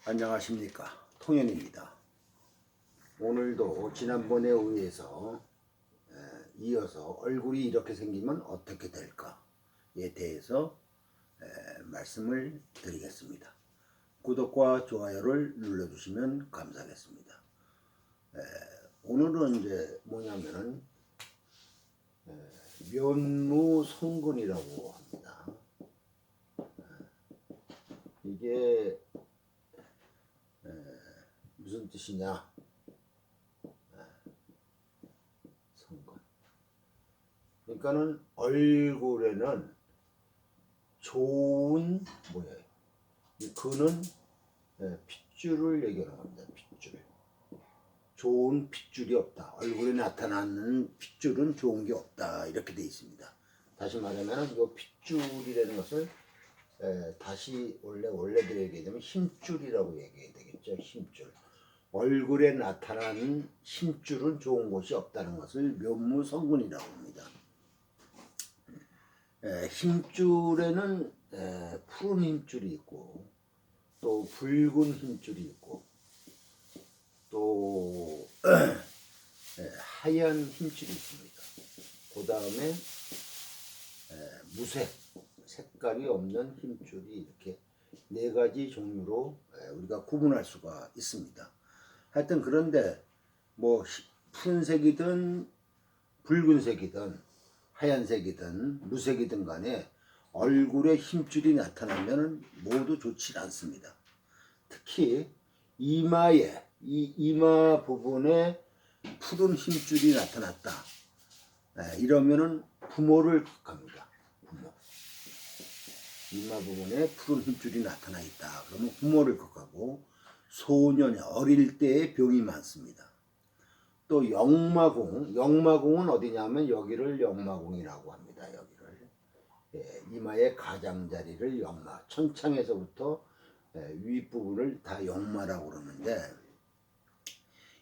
안녕하십니까, 통현입니다. 오늘도 지난번에 의해서 이어서 얼굴이 이렇게 생기면 어떻게 될까에 대해서 말씀을 드리겠습니다. 구독과 좋아요를 눌러주시면 감사하겠습니다. 오늘은 이제 뭐냐면은 면무성근이라고 합니다. 이게 무슨 뜻이냐? 성근. 그러니까는 얼굴에는 좋은 뭐예요? 이 근은 핏줄을 얘기하는 겁니다. 핏줄. 좋은 핏줄이 없다. 얼굴에 나타나는 핏줄은 좋은 게 없다. 이렇게 되어 있습니다. 다시 말하면 이 핏줄이라는 것을 다시 원래대로 얘기하면 힘줄이라고 얘기해야 되겠죠. 힘줄. 얼굴에 나타나는 힘줄은 좋은 곳이 없다는 것을 면무성근이라고 합니다. 힘줄에는 푸른 힘줄이 있고 또 붉은 힘줄이 있고 또 하얀 힘줄이 있습니다. 그 다음에 무색, 색깔이 없는 힘줄이 이렇게 네 가지 종류로 우리가 구분할 수가 있습니다. 하여튼 그런데 뭐 푸른색이든 붉은색이든 하얀색이든 무색이든 간에 얼굴에 힘줄이 나타나면 모두 좋지 않습니다. 특히 이마에 이 이마 부분에 푸른 힘줄이 나타났다. 이러면은 부모를 극합니다. 부모. 이마 부분에 푸른 힘줄이 나타나 있다. 그러면 부모를 극하고 소년이 어릴 때의 병이 많습니다. 또 역마공은 어디냐면 여기를 역마공이라고 합니다. 여기를 이마의 가장자리를 역마, 천창에서부터 윗부분을 다 역마라고 그러는데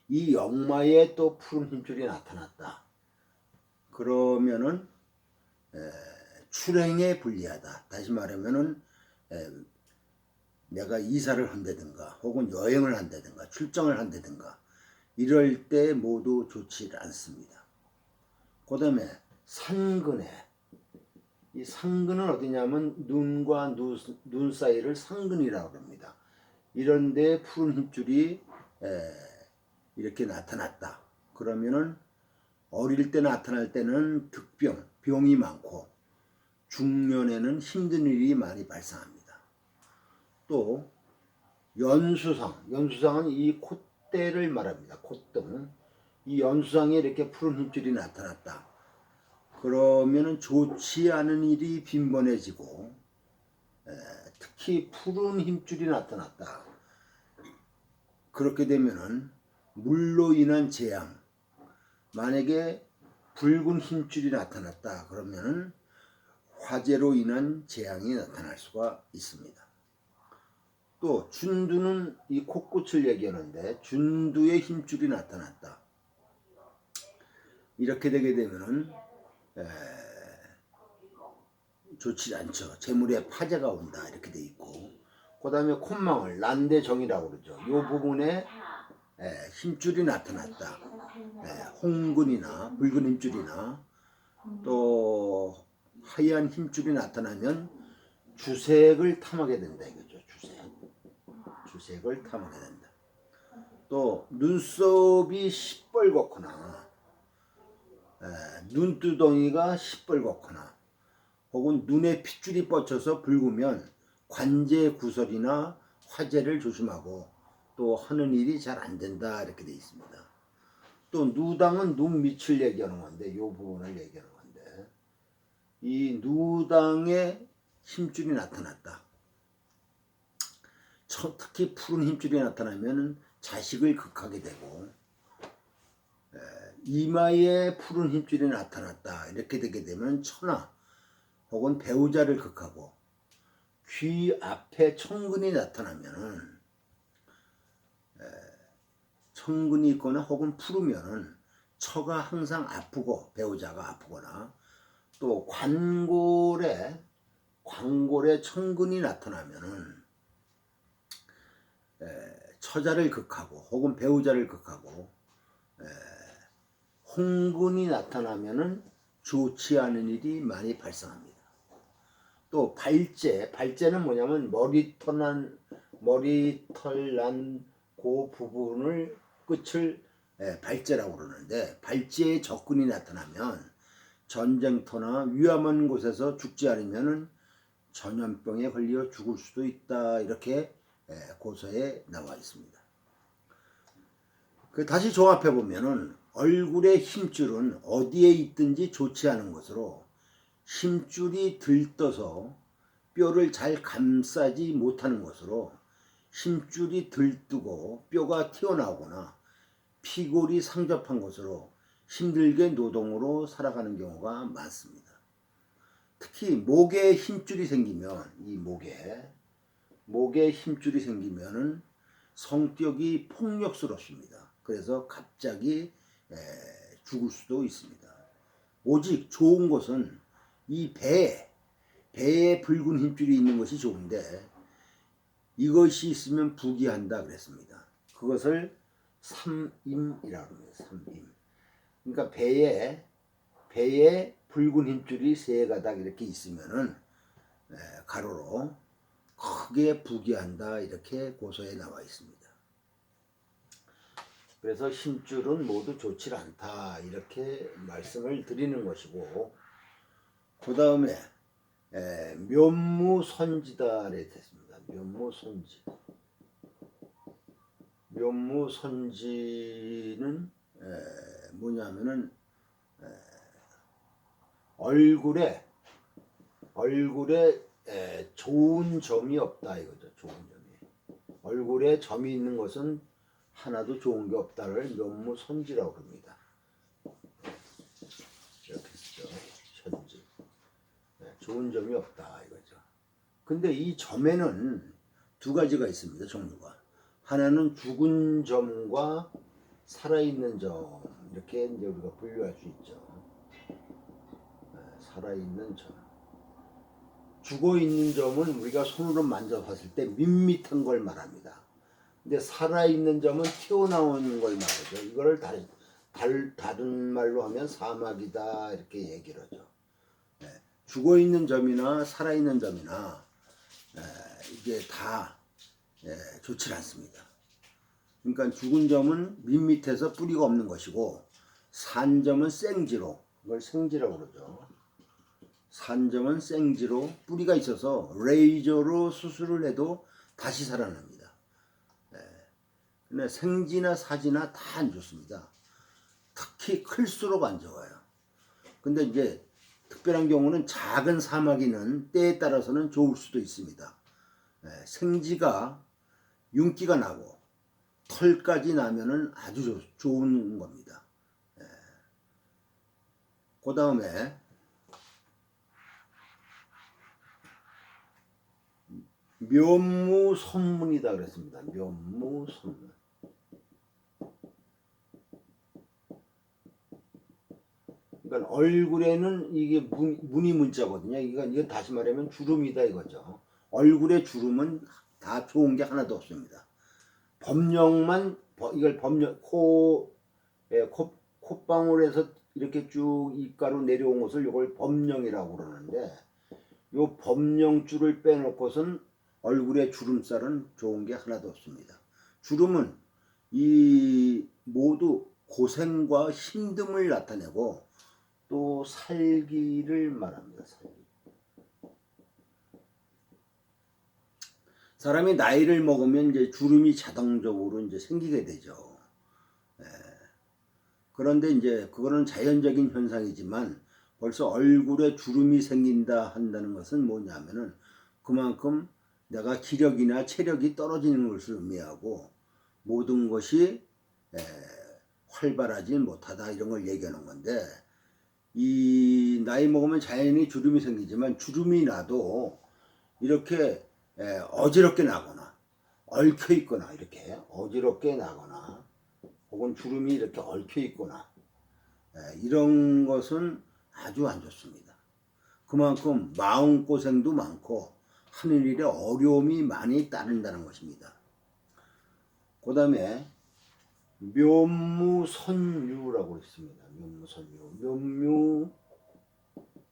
이 역마에 또 푸른 힘줄이 나타났다. 그러면은 출행에 불리하다. 다시 말하면은 내가 이사를 한다든가 혹은 여행을 한다든가 출장을 한다든가 이럴 때 모두 좋지 않습니다. 그 다음에 상근에 이 상근은 어디냐면 눈과 눈 사이를 상근이라고 합니다. 이런 데 푸른 힘줄이 이렇게 나타났다. 그러면은 어릴 때 나타날 때는 병이 많고 중년에는 힘든 일이 많이 발생합니다. 또 연수상은 이 콧대를 말합니다. 콧등. 이 연수상에 이렇게 푸른 힘줄이 나타났다. 그러면은 좋지 않은 일이 빈번해지고 특히 푸른 힘줄이 나타났다. 그렇게 되면은 물로 인한 재앙, 만약에 붉은 힘줄이 나타났다 그러면은 화재로 인한 재앙이 나타날 수가 있습니다. 또 준두는 이 콧꽃을 얘기하는데 준두의 힘줄이 나타났다. 이렇게 되게 되면은 좋지 않죠. 재물에 파재가 온다 이렇게 돼 있고, 그 다음에 콧망울 난대정이라고 그러죠. 이 부분에 힘줄이 나타났다. 홍근이나 붉은 힘줄이나 또 하얀 힘줄이 나타나면 주색을 탐하게 된다 이거죠. 주색을 탐하게 된다. 또 눈썹이 시뻘겋거나 눈두덩이가 시뻘겋거나 혹은 눈에 핏줄이 뻗쳐서 붉으면 관제 구설이나 화재를 조심하고 또 하는 일이 잘 안 된다 이렇게 되어 있습니다. 또 누당은 눈 밑을 얘기하는 건데 이 부분을 얘기하는 건데 이 누당에 힘줄이 나타났다. 특히 푸른 힘줄이 나타나면 자식을 극하게 되고 이마에 푸른 힘줄이 나타났다. 이렇게 되게 되면 처나 혹은 배우자를 극하고 귀 앞에 청근이 나타나면은 청근이 있거나 혹은 푸르면은 처가 항상 아프고 배우자가 아프거나 또 관골에 청근이 나타나면은 처자를 극하고 혹은 배우자를 극하고 홍근이 나타나면은 좋지 않은 일이 많이 발생합니다. 또 발제는 뭐냐면 머리털 난 그 부분을 끝을 발제라고 그러는데, 발제에 적군이 나타나면 전쟁터나 위험한 곳에서 죽지 않으면은 전염병에 걸려 죽을 수도 있다, 이렇게 고서에 나와 있습니다. 다시 종합해 보면은 얼굴의 힘줄은 어디에 있든지 좋지 않은 것으로, 힘줄이 들떠서 뼈를 잘 감싸지 못하는 것으로, 힘줄이 들뜨고 뼈가 튀어나오거나 피골이 상접한 것으로 힘들게 노동으로 살아가는 경우가 많습니다. 특히 목에 힘줄이 생기면, 이 목에 힘줄이 생기면은 성격이 폭력스럽습니다. 그래서 갑자기 죽을 수도 있습니다. 오직 좋은 것은 이 배에 붉은 힘줄이 있는 것이 좋은데, 이것이 있으면 부귀한다 그랬습니다. 그것을 삼임이라고 합니다. 삼임. 그러니까 배에 붉은 힘줄이 세 가닥 이렇게 있으면은 가로로 크게 부귀한다, 이렇게 고서에 나와 있습니다. 그래서 힘줄은 모두 좋지 않다, 이렇게 말씀을 드리는 것이고, 그 다음에 묘무선지다래 됐습니다. 묘무선지는 뭐냐면은 얼굴에 좋은 점이 없다, 이거죠. 좋은 점이. 얼굴에 점이 있는 것은 하나도 좋은 게 없다를 묘무선지라고 합니다. 이렇게 쓰죠. 선지. 좋은 점이 없다, 이거죠. 근데 이 점에는 두 가지가 있습니다. 종류가. 하나는 죽은 점과 살아있는 점, 이렇게 이제 우리가 분류할 수 있죠. 살아있는 점. 죽어있는 점은 우리가 손으로 만져봤을 때 밋밋한 걸 말합니다. 근데 살아있는 점은 튀어나오는 걸 말하죠. 이거를 다른 말로 하면 사막이다, 이렇게 얘기를 하죠. 죽어있는 점이나 살아있는 점이나 이게 다 좋지 않습니다. 그러니까 죽은 점은 밋밋해서 뿌리가 없는 것이고, 산 점은 생지로, 그걸 생지라고 그러죠. 산 점은 생지로 뿌리가 있어서 레이저로 수술을 해도 다시 살아납니다. 근데 생지나 사지나 다 안 좋습니다. 특히 클수록 안 좋아요. 근데 이제 특별한 경우는 작은 사마귀는 때에 따라서는 좋을 수도 있습니다. 생지가 윤기가 나고 털까지 나면은 아주 좋은 겁니다. 그 다음에 면무선문이다 그랬습니다. 면무선문. 그러니까 얼굴에는 이게 무늬 문자거든요. 이건 다시 말하면 주름이다, 이거죠. 얼굴에 주름은 다 좋은 게 하나도 없습니다. 범령만, 이걸 콧방울에서 이렇게 쭉 입가로 내려온 것을 이걸 범령이라고 그러는데, 요 범령줄을 빼놓고선 얼굴에 주름살은 좋은 게 하나도 없습니다. 주름은 모두 고생과 힘듦을 나타내고 또 살기를 말합니다. 살기. 사람이 나이를 먹으면 이제 주름이 자동적으로 이제 생기게 되죠. 그런데 이제 그거는 자연적인 현상이지만, 벌써 얼굴에 주름이 생긴다 한다는 것은 뭐냐면은 그만큼 내가 기력이나 체력이 떨어지는 것을 의미하고, 모든 것이 활발하지 못하다, 이런 걸 얘기하는 건데, 이 나이 먹으면 자연히 주름이 생기지만, 주름이 나도 이렇게 어지럽게 나거나 얽혀 있거나, 이렇게 어지럽게 나거나 혹은 주름이 이렇게 얽혀 있거나 이런 것은 아주 안 좋습니다. 그만큼 마음고생도 많고 하는 일에 어려움이 많이 따른다는 것입니다. 다음에 묘무선유라고 있습니다. 묘무선유.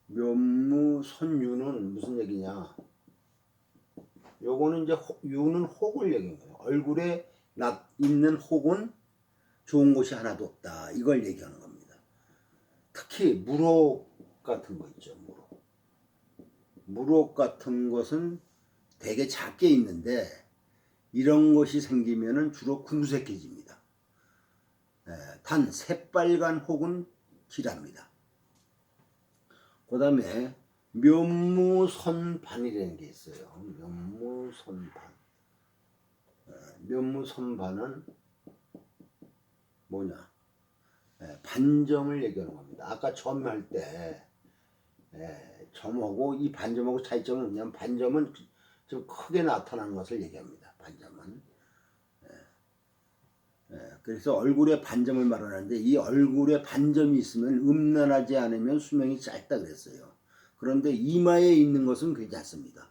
묘무선유는 무슨 얘기냐? 요거는 이제 유는 혹을 얘기하는 거예요. 얼굴에 있는 혹은 좋은 것이 하나도 없다. 이걸 얘기하는 겁니다. 특히 무록 같은 거 있죠. 무록 같은 것은 되게 작게 있는데 이런 것이 생기면은 주로 궁색해집니다. 단 새빨간 혹은 길합니다. 그 다음에 면무선반이라는 게 있어요. 면무선반. 면무선반은 뭐냐? 반점을 얘기하는 겁니다. 아까 점할 때 점하고 이 반점하고 차이점은 뭐냐면 반점은 좀 크게 나타나는 것을 얘기합니다. 반점은. 그래서 얼굴에 반점을 말하는데 이 얼굴에 반점이 있으면 음란하지 않으면 수명이 짧다 그랬어요. 그런데 이마에 있는 것은 괜찮습니다.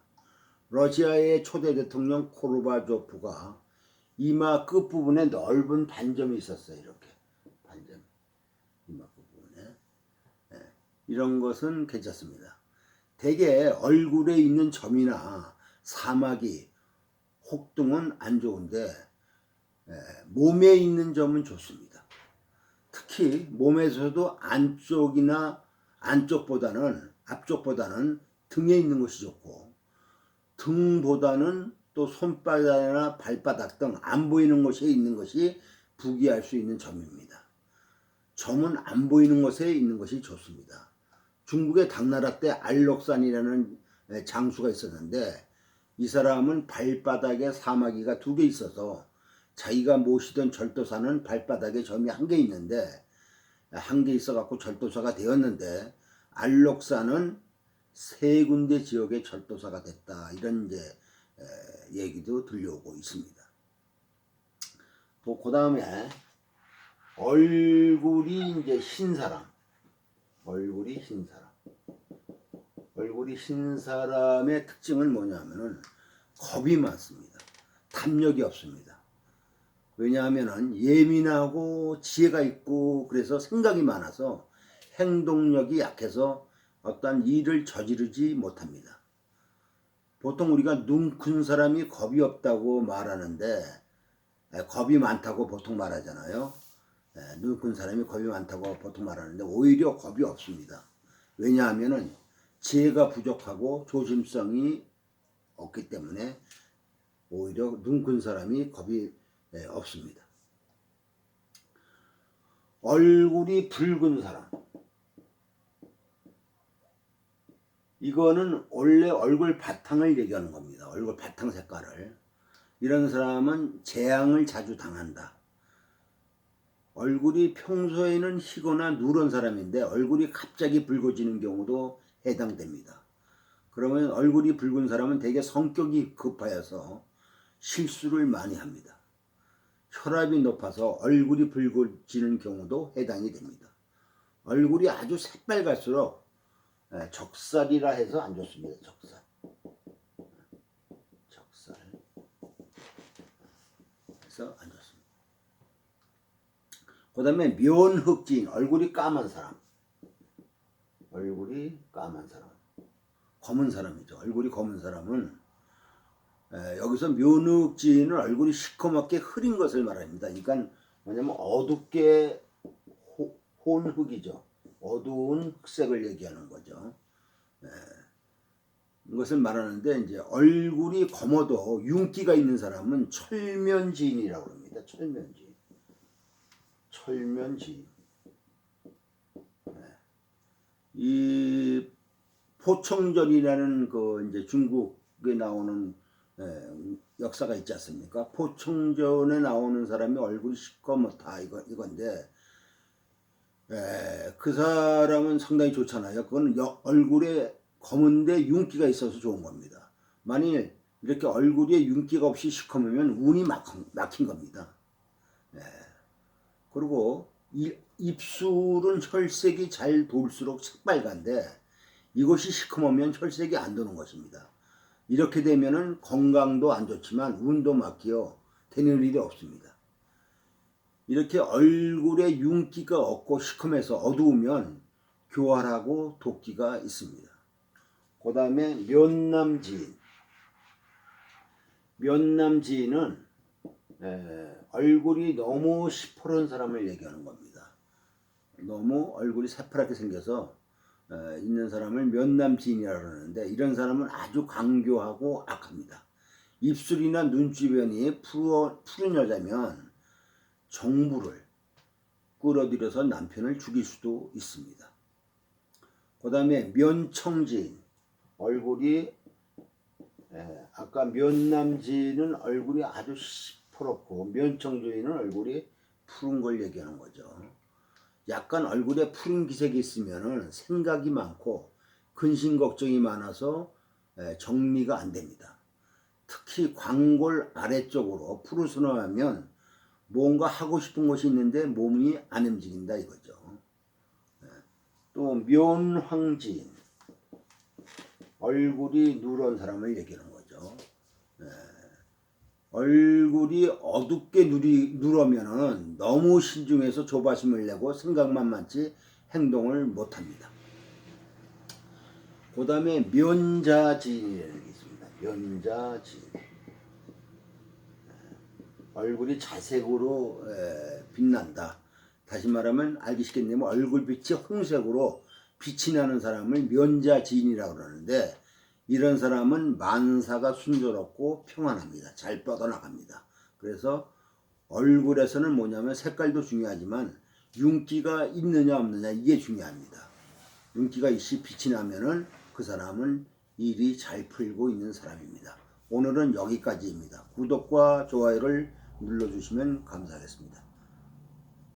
러시아의 초대 대통령 코르바조프가 이마 끝부분에 넓은 반점이 있었어요. 이렇게 반점. 이마 끝부분에. 이런 것은 괜찮습니다. 대개 얼굴에 있는 점이나 사마귀, 혹등은 안 좋은데 몸에 있는 점은 좋습니다. 특히 몸에서도 앞쪽보다는 등에 있는 것이 좋고 등보다는 또 손바닥이나 발바닥 등 안 보이는 곳에 있는 것이 부귀할 수 있는 점입니다. 점은 안 보이는 곳에 있는 것이 좋습니다. 중국의 당나라 때 알록산이라는 장수가 있었는데 이 사람은 발바닥에 사마귀가 2개 있어서 자기가 모시던 절도사는 발바닥에 점이 1개 있는데 1개 있어갖고 절도사가 되었는데 알록산은 3군데 지역의 절도사가 됐다. 이런 이제 얘기도 들려오고 있습니다. 또 그 다음에 얼굴이 이제 흰 사람. 얼굴이 흰 사람의 특징은 뭐냐면은 겁이 많습니다. 탐욕이 없습니다. 왜냐하면은 예민하고 지혜가 있고 그래서 생각이 많아서 행동력이 약해서 어떤 일을 저지르지 못합니다. 보통 우리가 눈 큰 사람이 겁이 없다고 말하는데 겁이 많다고 보통 말하잖아요. 눈 큰 사람이 겁이 많다고 보통 말하는데 오히려 겁이 없습니다. 왜냐하면은 지혜가 부족하고 조심성이 없기 때문에 오히려 눈 큰 사람이 겁이 없습니다. 얼굴이 붉은 사람. 이거는 원래 얼굴 바탕을 얘기하는 겁니다. 얼굴 바탕 색깔을. 이런 사람은 재앙을 자주 당한다. 얼굴이 평소에는 희거나 누런 사람인데 얼굴이 갑자기 붉어지는 경우도 해당됩니다. 그러면 얼굴이 붉은 사람은 되게 성격이 급하여서 실수를 많이 합니다. 혈압이 높아서 얼굴이 붉어지는 경우도 해당이 됩니다. 얼굴이 아주 새빨갈수록 적살이라 해서 안 좋습니다. 적살. 그래서 안 좋습니다. 그 다음에 면흑진, 얼굴이 까만 사람. 검은 사람이죠. 얼굴이 검은 사람은 여기서 면흑진은 얼굴이 시커멓게 흐린 것을 말합니다. 그러니까 뭐냐면 어둡게 혼흑이죠. 어두운 흑색을 얘기하는 거죠. 이것을 말하는데 이제 얼굴이 검어도 윤기가 있는 사람은 철면지인이라고 합니다. 철면지인. 이 포청전이라는 그 이제 중국에 나오는 역사가 있지 않습니까? 포청전에 나오는 사람이 얼굴이 시커멓다 이건데 그 사람은 상당히 좋잖아요. 그건 얼굴에 검은데 윤기가 있어서 좋은 겁니다. 만일 이렇게 얼굴에 윤기가 없이 시커매면 운이 막힌 겁니다. 그리고 입술은 혈색이 잘 돌수록 새빨간데 이것이 시커매면 혈색이 안 도는 것입니다. 이렇게 되면은 건강도 안 좋지만 운도 막히어 되는 일이 없습니다. 이렇게 얼굴에 윤기가 없고 시커매서 어두우면 교활하고 도끼가 있습니다. 그 다음에 면남지인. 면남지인은 얼굴이 너무 시퍼런 사람을 얘기하는 겁니다. 너무 얼굴이 새파랗게 생겨서 있는 사람을 면남지인이라고 하는데, 이런 사람은 아주 강교하고 악합니다. 입술이나 눈 주변이 푸른 여자면 정부를 끌어들여서 남편을 죽일 수도 있습니다. 그 다음에 면청지인. 얼굴이 아까 면남지인은 얼굴이 아주 시퍼렇고 면청지인은 얼굴이 푸른 걸 얘기하는 거죠. 약간 얼굴에 푸른 기색이 있으면 생각이 많고 근심 걱정이 많아서 정리가 안 됩니다. 특히 광골 아래쪽으로 푸르스름하면 뭔가 하고 싶은 것이 있는데 몸이 안 움직인다 이거죠. 또 면황지인. 얼굴이 누런 사람을 얘기하는 거죠. 얼굴이 어둡게 누르면은 너무 신중해서 조바심을 내고 생각만 많지 행동을 못합니다. 그 다음에 면자지인이라는 게 있습니다. 면자지인. 얼굴이 자색으로 빛난다. 다시 말하면 알기 쉽겠네요. 얼굴빛이 홍색으로 빛이 나는 사람을 면자지인이라고 그러는데, 이런 사람은 만사가 순조롭고 평안합니다. 잘 뻗어나갑니다. 그래서 얼굴에서는 뭐냐면 색깔도 중요하지만 윤기가 있느냐 없느냐 이게 중요합니다. 윤기가 있이 빛이 나면은 그 사람은 일이 잘 풀고 있는 사람입니다. 오늘은 여기까지입니다. 구독과 좋아요를 눌러주시면 감사하겠습니다.